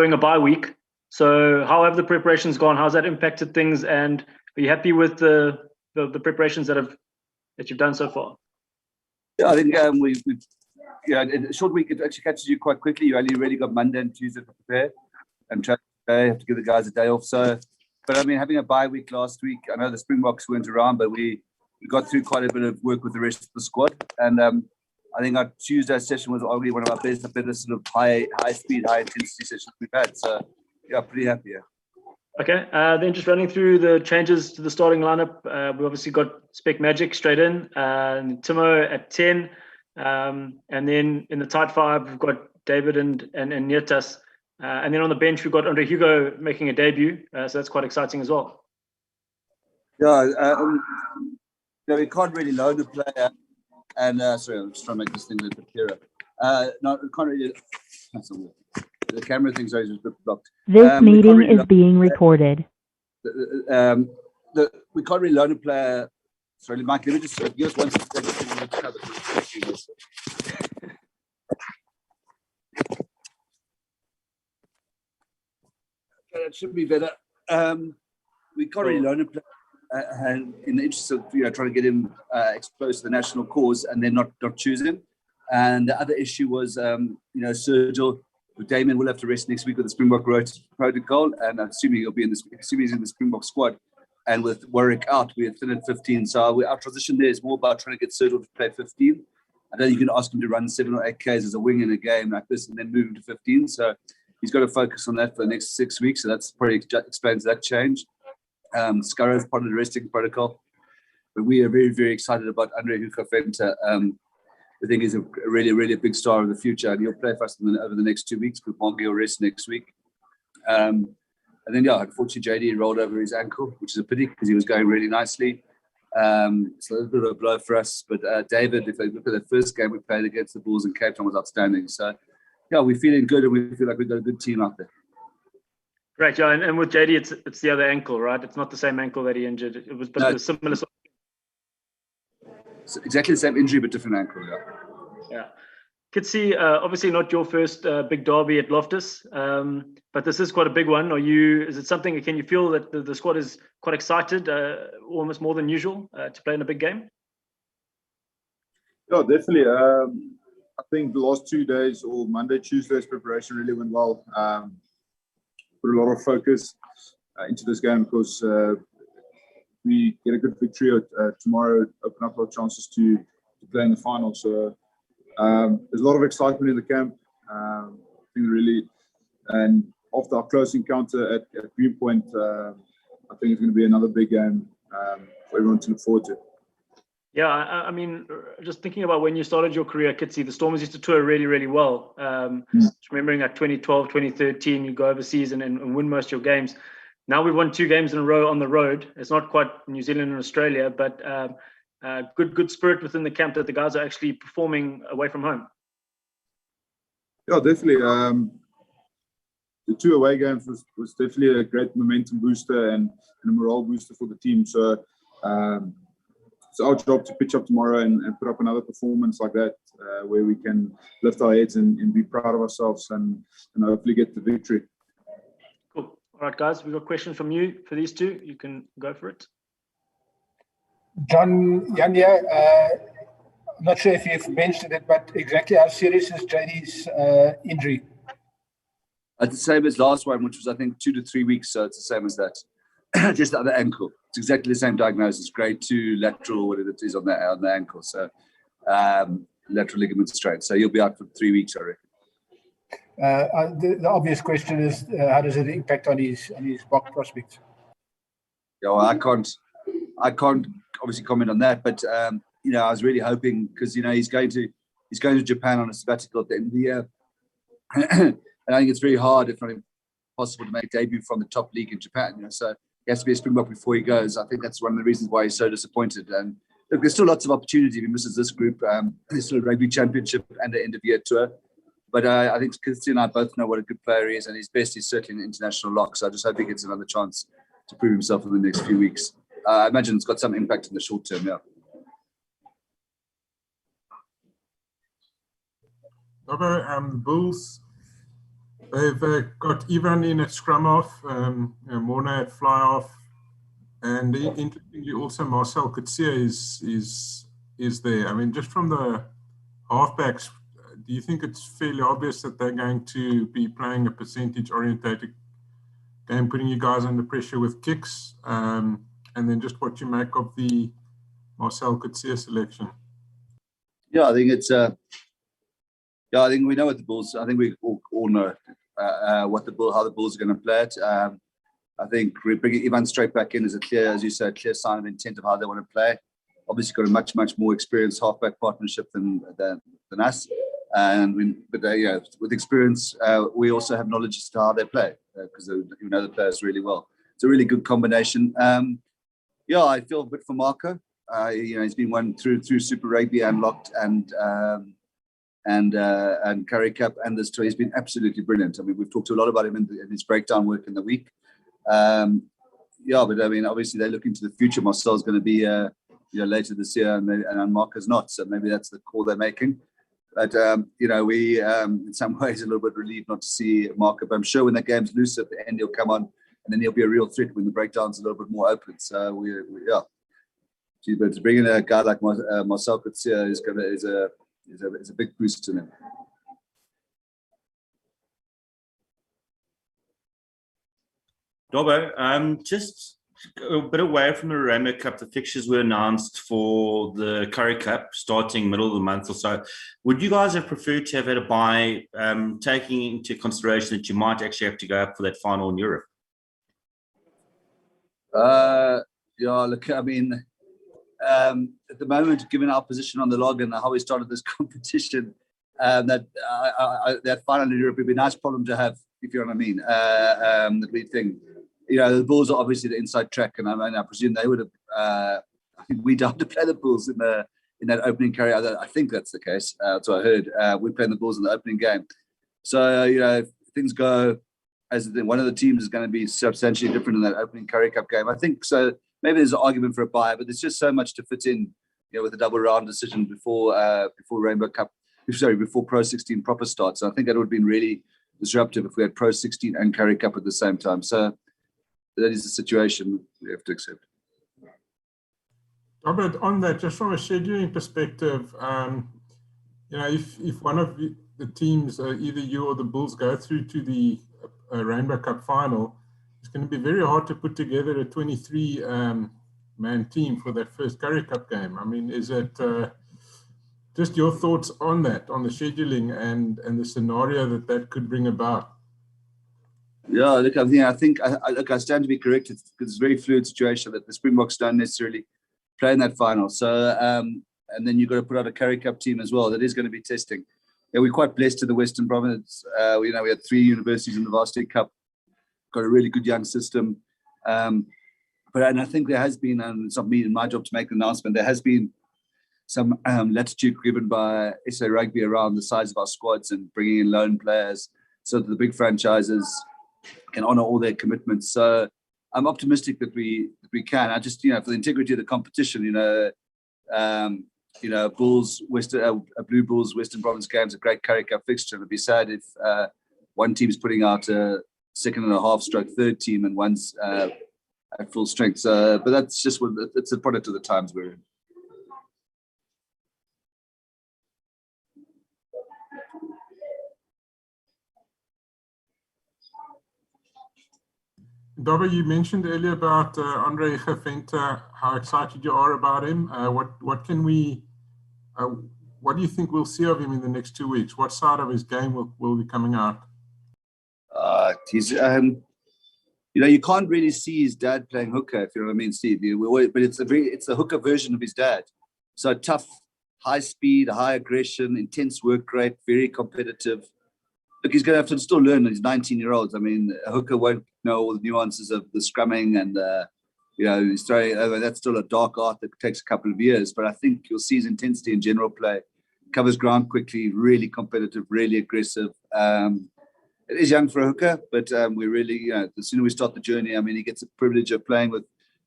during a bye week. So how have the preparations gone? How's that impacted things? And are you happy with the preparations that you've done so far? Yeah, I think in a short week it actually catches you quite quickly. You only really got Monday and Tuesday to prepare, and Saturday have to give the guys a day off. So, but I mean, having a bye week last week, I know the Springboks weren't around, but we got through quite a bit of work with the rest of the squad, and I think our Tuesday session was arguably one of our best, sort of high speed, high intensity sessions we've had. So, yeah, pretty happy. Yeah. Okay, then just running through the changes to the starting lineup. We obviously got Spec Magic straight in, Timo at 10, and then in the tight five we've got David and Nietas, and then on the bench we've got Andre Hugo making a debut, so that's quite exciting as well. Yeah, we can't really load the player, and sorry, I'm just trying to make this thing a little bit clearer. No, we can't really. That's all. The camera thing's always a bit blocked. This meeting is being recorded. We can't really loan a player. Sorry, Mike, let me just give us 1 second. That should be better. We can't really loan a player in the interest of trying to get him exposed to the national cause and then not choose him. And the other issue was Sergio. Damien will have to rest next week with the Springbok protocol, and I'm assuming he's in the Springbok squad. And with Warwick out, we are thin at 15. So our transition there is more about trying to get Sergio to play 15. I don't think you can ask him to run 7 or 8 Ks as a wing in a game like this and then move him to 15. So he's got to focus on that for the next 6 weeks. So that's probably explains that change. Scurro is part of the resting protocol. But we are very, very excited about Andre Hukafenta. I think he's a really, really big star of the future, and he'll play for us over the next 2 weeks. Kupongi will rest next week. And then, unfortunately, JD rolled over his ankle, which is a pity because he was going really nicely. So a little bit of a blow for us. But David, if they look at the first game we played against the Bulls in Cape Town, was outstanding. So, yeah, we're feeling good, and we feel like we've got a good team out there. Great, yeah. And with JD, it's the other ankle, right? It's not the same ankle that he injured. It was similar. So exactly the same injury, but different ankle. Yeah. Kitsy, obviously not your first big derby at Loftus, but this is quite a big one. Is it something? Can you feel that the squad is quite excited, almost more than usual, to play in a big game? Yeah, definitely. I think the last 2 days, or Monday, Tuesday's preparation really went well. Put a lot of focus into this game because. We get a good victory tomorrow, open up our chances to play in the final. So there's a lot of excitement in the camp. I think really, and after our close encounter at Greenpoint, I think it's going to be another big game for everyone to look forward to. Yeah, I mean, just thinking about when you started your career, Kitsy, the Stormers used to tour really, really well. Remembering like 2012, 2013, you go overseas and win most of your games. Now we've won 2 games in a row on the road. It's not quite New Zealand and Australia, but good spirit within the camp that the guys are actually performing away from home. Yeah, definitely. The 2 away games was definitely a great momentum booster and a morale booster for the team. So it's our job to pitch up tomorrow and put up another performance like that where we can lift our heads and be proud of ourselves and hopefully get the victory. All right, guys, we've got questions from you for these 2. You can go for it. John Yanya, I'm not sure if you've mentioned it, but exactly how serious is JD's injury? It's the same as last one, which was, I think, 2 to 3 weeks. So it's the same as that. Just the other ankle. It's exactly the same diagnosis, grade 2 lateral, whatever it is on the ankle. So lateral ligament strain. So he'll be out for 3 weeks, I reckon. The obvious question is, how does it impact on his Bok prospects? Yeah, well, I can't obviously comment on that, but I was really hoping because he's going to Japan on a sabbatical at the end of the year, and I think it's very hard, if not impossible, to make a debut from the top league in Japan. So he has to be a Springbok before he goes. I think that's one of the reasons why he's so disappointed. And look, there's still lots of opportunity if he misses this group. There's still a rugby championship and an end of year tour. But I think Kitsy and I both know what a good player he is, and his best is certainly an international lock. So I just hope he gets another chance to prove himself in the next few weeks. I imagine it's got some impact in the short term, yeah. The Bulls They've got Ivan in at scrum half, Morna at fly half, and interestingly also Marcel Coetzee is there. I mean, just from the halfbacks, do you think it's fairly obvious that they're going to be playing a percentage-orientated game, putting you guys under pressure with kicks, and then just what you make of the Marcel Coetzee selection? Yeah, I think it's I think we know what the Bulls. I think we all know how the Bulls are going to play it. I think bringing Ivan straight back in is as you said, clear sign of intent of how they want to play. Obviously, got a much more experienced halfback partnership than us, with experience, we also have knowledge as to how they play because you know the players really well. It's a really good combination. I feel a bit for Marco. He's been one through Super Rugby and Locked and Currie Cup and this tour. He's been absolutely brilliant. I mean, we've talked a lot about him in his breakdown work in the week. But I mean, obviously they look into the future. Marcel's going to be later this year, and Marco's not. So maybe that's the call they're making. But we in some ways a little bit relieved not to see Marco. But I'm sure when the game's loose at the end, he'll come on, and then he'll be a real threat when the breakdown's a little bit more open. So but to bring in a guy like Marcel Coetzee is a big boost to him. Dobbo, just a bit away from the Rainbow Cup, the fixtures were announced for the Currie Cup starting middle of the month or so. Would you guys have preferred to have had a bye, taking into consideration that you might actually have to go up for that final in Europe? Look, I mean, at the moment, given our position on the log and how we started this competition, that final in Europe would be a nice problem to have, if you know what I mean. That we think, the Bulls are obviously the inside track, and I presume they would have. I think we'd have to play the Bulls in that opening carry. I think that's the case. That's what I heard. We're playing the Bulls in the opening game. So if things go as one of the teams is going to be substantially different in that opening Currie Cup game. I think so. Maybe there's an argument for a bye, but there's just so much to fit in, with a double round decision before Rainbow Cup, before Pro 16 proper starts. So I think that would have been really disruptive if we had Pro 16 and Currie Cup at the same time. So that is the situation we have to accept. Robert, on that, just from a scheduling perspective, if one of the teams, either you or the Bulls, go through to the Rainbow Cup final, it's going to be very hard to put together a 23-man team for that first Currie Cup game. I mean, is it just your thoughts on that, on the scheduling and the scenario that could bring about? Yeah, look, I think I stand to be corrected because it's a very fluid situation that the Springboks don't necessarily play in that final. So, and then you've got to put out a Currie Cup team as well. That is going to be testing. Yeah, we're quite blessed in the Western Province. We had 3 universities in the Varsity Cup. Got a really good young system. And I think there has been, and it's not me and my job to make an announcement, there has been some latitude given by SA Rugby around the size of our squads and bringing in loan players so that the big franchises can honour all their commitments. So I'm optimistic that we can. I just, for the integrity of the competition, Bulls, Blue Bulls, Western Province games, a great Currie Cup fixture. It'd be sad if one team's putting out a second and a half stroke third team and one's at full strength. But that's just it's a product of the times we're in. Dobbo, you mentioned earlier about Andre Geventer, how excited you are about him. What do you think we'll see of him in the next 2 weeks? What side of his game will be coming out? He's you can't really see his dad playing hooker, if you know what I mean, Steve. But it's the hooker version of his dad. So tough, high speed, high aggression, intense work rate, very competitive. Look, he's going to have to still learn. He's 19-year-old. I mean, a hooker won't know all the nuances of the scrumming and, he's throwing over. That's still a dark art that takes a couple of years. But I think you'll see his intensity in general play. Covers ground quickly, really competitive, really aggressive. It is young for a hooker, but we really, the sooner we start the journey, I mean, he gets the privilege of playing with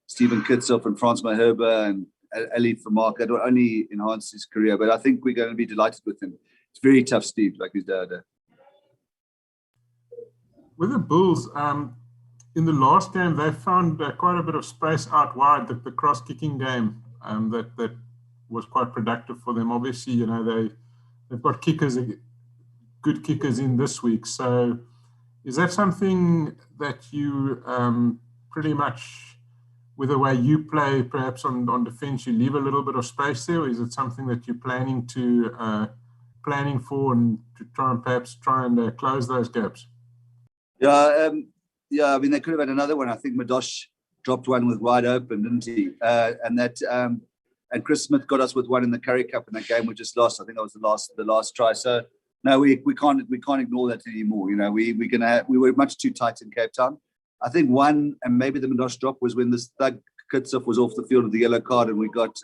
Stephen Kitsoff and Frans Maherba and Ali Vermaak. It will only enhance his career. But I think we're going to be delighted with him. It's very tough, Steve, like his dad. with the Bulls, in the last game, they found quite a bit of space out wide. The cross-kicking game that was quite productive for them. Obviously, you know, they've got good kickers in this week. So is that something that you pretty much, with the way you play, perhaps on defense, you leave a little bit of space there, or is it something that you're planning for and to try and close those gaps? Yeah, I mean, they could have had another one. I think Madosh dropped one with wide open, didn't he? And Chris Smith got us with one in the Curry Cup in that game we just lost. I think that was the last try. So no, we can't ignore that anymore. You know, we were much too tight in Cape Town. I think one, and maybe the Madosh drop, was when this Thug Kitsov was off the field with the yellow card, and we got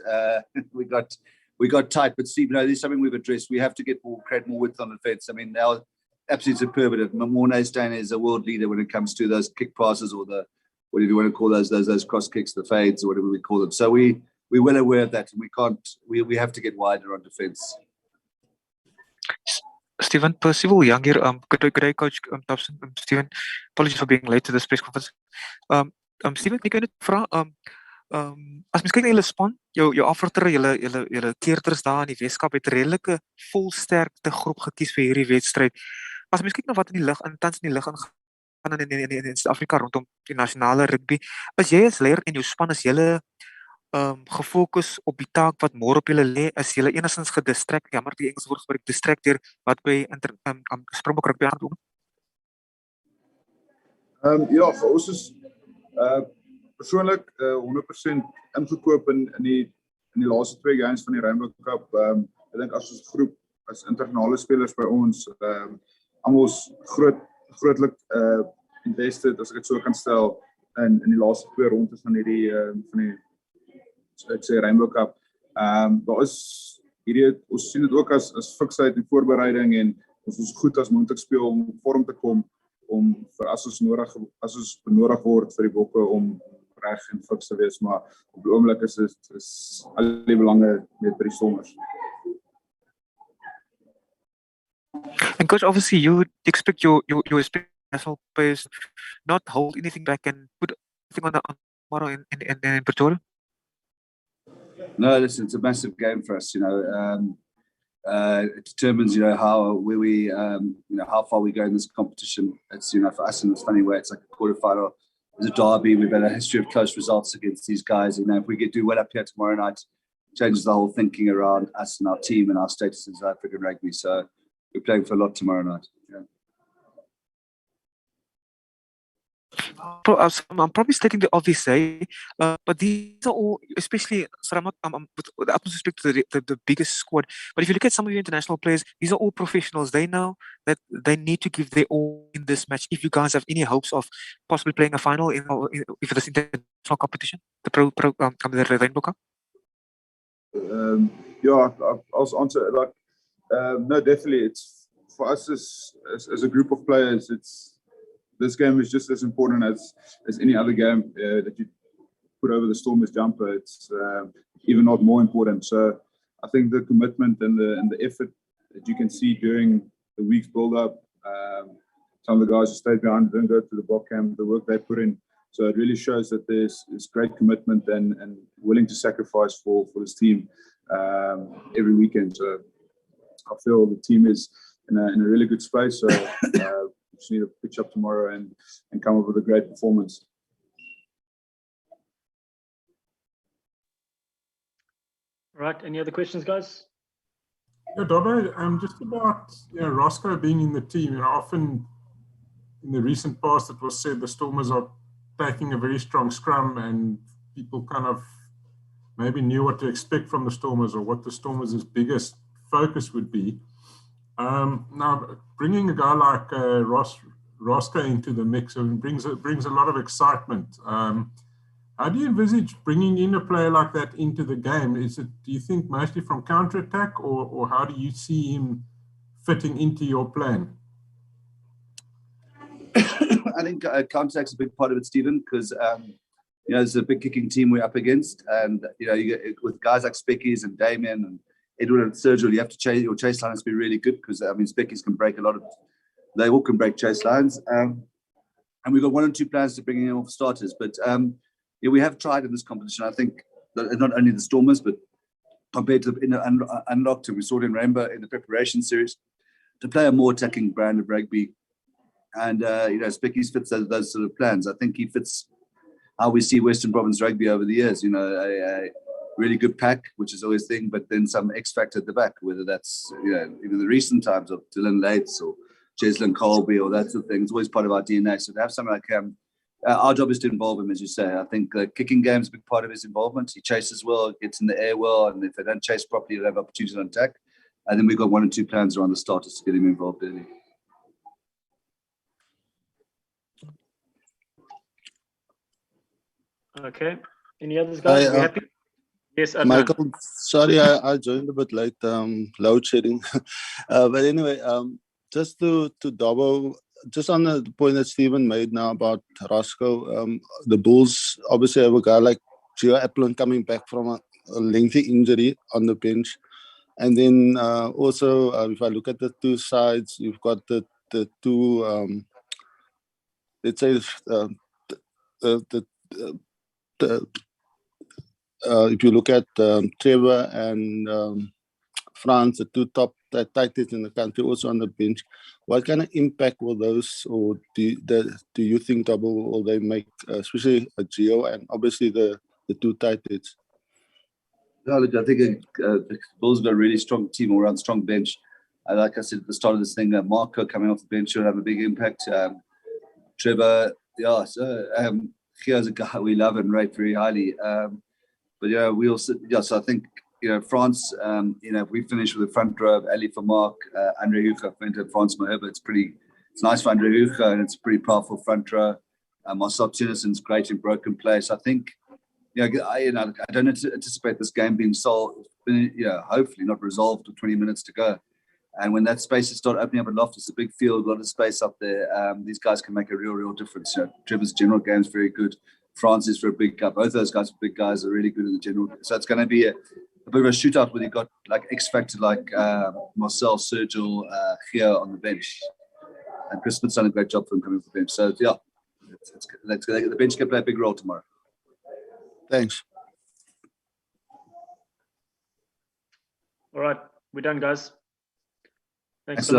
tight. But Steve, this is something we've addressed. We have to get more width on the fence. I mean, now absolutely superlative. Mornay Steyn is a world leader when it comes to those kick passes, or the whatever you want to call those cross kicks, the fades, or whatever we call them. So we're well aware of that, and we have to get wider on defence. Stephen, Percival Young here. Good day, Coach Dobson. Stephen, apologies for being late to this press conference. Stephen, ek net vra, as mens kyk na julle span, jou afrotter, julle keerders daar in die Weskaap het 'n redelike volsterkte groep gekies vir hierdie wedstryd. As mens kyk na wat tans in die lig aangaan in Suid-Afrika rondom die nasionale rugby, as jy as leier en jou span as julle gefokus op die taak wat môre op julle lê, is julle enigstens gedistract, jammer die Engelse woord gebruik, distract deur wat by Springbok rugby aan doen? Ja, vir ons is persoonlik 100% ingekoop in die laaste 2 games van die Rainbow Cup. Ek dink as ons groep, as internasionale spelers by ons, almal grootlik invested, as ek dit so kan stel, in die laaste 2 rondes van die ek sê Rainbow Cup. Daar is ons sien dit ook as fiksheid en voorbereiding, en ons is goed as moontlik speel om in vorm te kom, om vir as ons benodig word vir die bokke om reg en fiks te wees, maar op die oomblik is al die belange net by die Stormers. And Coach, obviously you expect your national players not hold anything back and put everything on tomorrow in Pretoria? No, listen, it's a massive game for us. It determines, how far we go in this competition. It's, for us in this funny way, it's like a quarterfinal. It's a derby. We've had a history of close results against these guys. If we could do well up here tomorrow night, it changes the whole thinking around us and our team and our status in South African rugby. So we're playing for a lot tomorrow night. Yeah. I'm probably stating the obvious, but these are all, especially, sorry, I'm with the utmost respect to the biggest squad, but if you look at some of your international players, these are all professionals. They know that they need to give their all in this match. If you guys have any hopes of possibly playing a final if this international competition, the Rainbow Cup? Yeah, I'll answer like no, definitely. It's for us as a group of players. This game is just as important as any other game that you put over the Stormers jumper. It's even not more important. So I think the commitment and the effort that you can see during the week's build-up, some of the guys who stayed behind didn't go to the block camp, the work they put in. So it really shows that there's great commitment and willing to sacrifice for this team every weekend. So I feel the team is in a really good space. So just need to pitch up tomorrow and come up with a great performance. Right. Any other questions, guys? Yeah, Dobbo, just about Roscoe being in the team. Often in the recent past, it was said the Stormers are taking a very strong scrum, and people kind of maybe knew what to expect from the Stormers or what the Stormers' biggest focus would be. Now, bringing a guy like Roscoe into the mix brings a lot of excitement. How do you envisage bringing in a player like that into the game? Do you think mostly from counter-attack, or how do you see him fitting into your plan? I think counter-attack's a big part of it, Stephen, because there's a big kicking team we're up against, and you get, with guys like Speckies and Damien and Edward and Sergio, you have to chase, your chase line has to be really good, because Speckies can break they all can break chase lines. and we've got 1 or 2 plans to bring in off starters. But yeah, we have tried in this competition. I think that not only the Stormers, but compared to Unlocked, and we saw it in Rainbow in the preparation series, to play a more attacking brand of rugby. And Spickies fits those sort of plans. I think he fits how we see Western Province rugby over the years. A really good pack, which is always thing, but then some X factor at the back, whether that's even the recent times of Dylan Lates or Cheslin Colby or that sort of thing. It's always part of our DNA. So to have someone like him, our job is to involve him, as you say. I think kicking game is a big part of his involvement. He chases well, gets in the air well, and if they don't chase properly, they'll have opportunities on attack. And then we've got 1 or 2 plans around the starters to get him involved early. Okay. Any others, guys? We happy? Yes, Adnan. Michael, sorry, I joined a bit late, load shedding. But anyway, just to double, just on the point that Stephen made now about Roscoe, the Bulls obviously have a guy like Gio Applin coming back from a lengthy injury on the bench. And then also, if I look at the 2 sides, you've got the 2, let's say, if you look at Trevor and France, the 2 top tight ends in the country, also on the bench, what kind of impact will those, or do you think double will they make, especially a Gio and obviously the 2 tight ends? No, look, I think the Bulls got a really strong team all around, strong bench. Like I said at the start of this thing, Marco coming off the bench will have a big impact. Trevor, yeah, so here's a guy we love and rate very highly. But yeah, we also, so I think, France, if we finish with the front row of Ali Vermaak, Andre Hugo, and France Maheba, it's nice for Andre Hugo, and it's a pretty powerful front row. Marcel Tennyson's great in broken play. So I think, I don't anticipate this game being solved, hopefully not resolved with 20 minutes to go. And when that space is start opening up at Loftus, a big field, a lot of space up there, these guys can make a real difference. Trevor's general game is very good. France is for a big cup. Both those guys are big guys, are really good in the general. So it's going to be a bit of a shootout where you've got like X factor like Marcel, Sergil here on the bench. And Chris Smith's done a great job for him coming off the bench. So yeah, the bench can play a big role tomorrow. Thanks. All right, we're done, guys. Thanks Thanks so much.